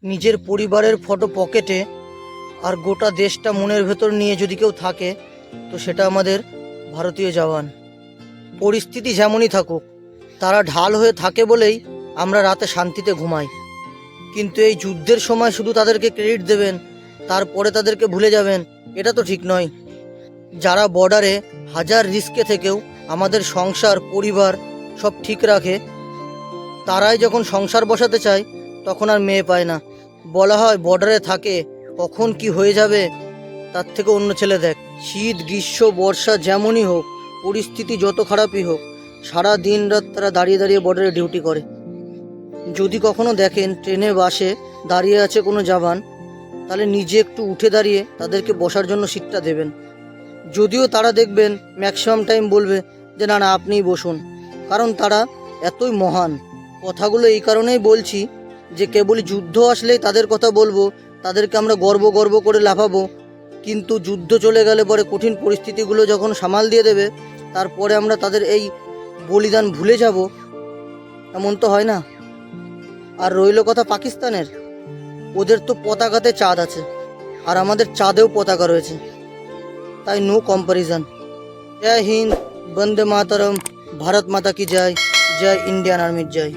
নিজের পরিবারের ফটো পকেটে আর গোটা দেশটা মনের ভেতর নিয়ে যদি কেউ থাকে, তো সেটা আমাদের ভারতীয় জওয়ান। পরিস্থিতি যেমনই থাকুক, তারা ঢাল হয়ে থাকে বলেই আমরা রাতে শান্তিতে ঘুমাই। কিন্তু এই যুদ্ধের সময় শুধু তাদেরকে ক্রেডিট দেবেন, তারপরে তাদেরকে ভুলে যাবেন, এটা তো ঠিক নয়। যারা বর্ডারে হাজার রিস্কে থেকেও আমাদের সংসার পরিবার সব ঠিক রাখে, তারাই যখন সংসার বসাতে চায় তখন আর মেয়ে পায় না। বলা হয় বর্ডারে থাকে, কখন কি হয়ে যাবে তার থেকে অন্য ছেলে দেখ। শীত গ্রীষ্ম বর্ষা যেমনই হোক, পরিস্থিতি যত খারাপই হোক, সারা দিন রাত তারা দাঁড়িয়ে দাঁড়িয়ে বর্ডারে ডিউটি করে। যদি কখনো দেখেন ট্রেনে বাসে দাঁড়িয়ে আছে কোনো জওয়ান, তাহলে নিজে একটু উঠে দাঁড়িয়ে তাদেরকে বসার জন্য সিটটা দেবেন। যদিও তারা দেখবেন ম্যাক্সিমাম টাইম বলবে যে না না আপনিই বসুন, কারণ তারা এতই মহান। কথাগুলো এই কারণেই বলছি যে কেবলই যুদ্ধ আসলেই তাদের কথা বলবো, তাদেরকে আমরা গর্ব গর্ব করে লাফাবো, কিন্তু যুদ্ধ চলে গেলে পরে কঠিন পরিস্থিতিগুলো যখন সামাল দিয়ে দেবে, তারপরে আমরা তাদের এই বলিদান ভুলে যাব, এমন তো হয় না। আর রইল কথা পাকিস্তানের, ওদের তো পতাকাতে চাঁদ আছে, আর আমাদের চাঁদেও পতাকা রয়েছে, তাই নো কম্প্যারিজন। জয় হিন্দ, বন্দে মাতরম, ভারত মাতা কি জয়, জয় ইন্ডিয়ান আর্মির জয়।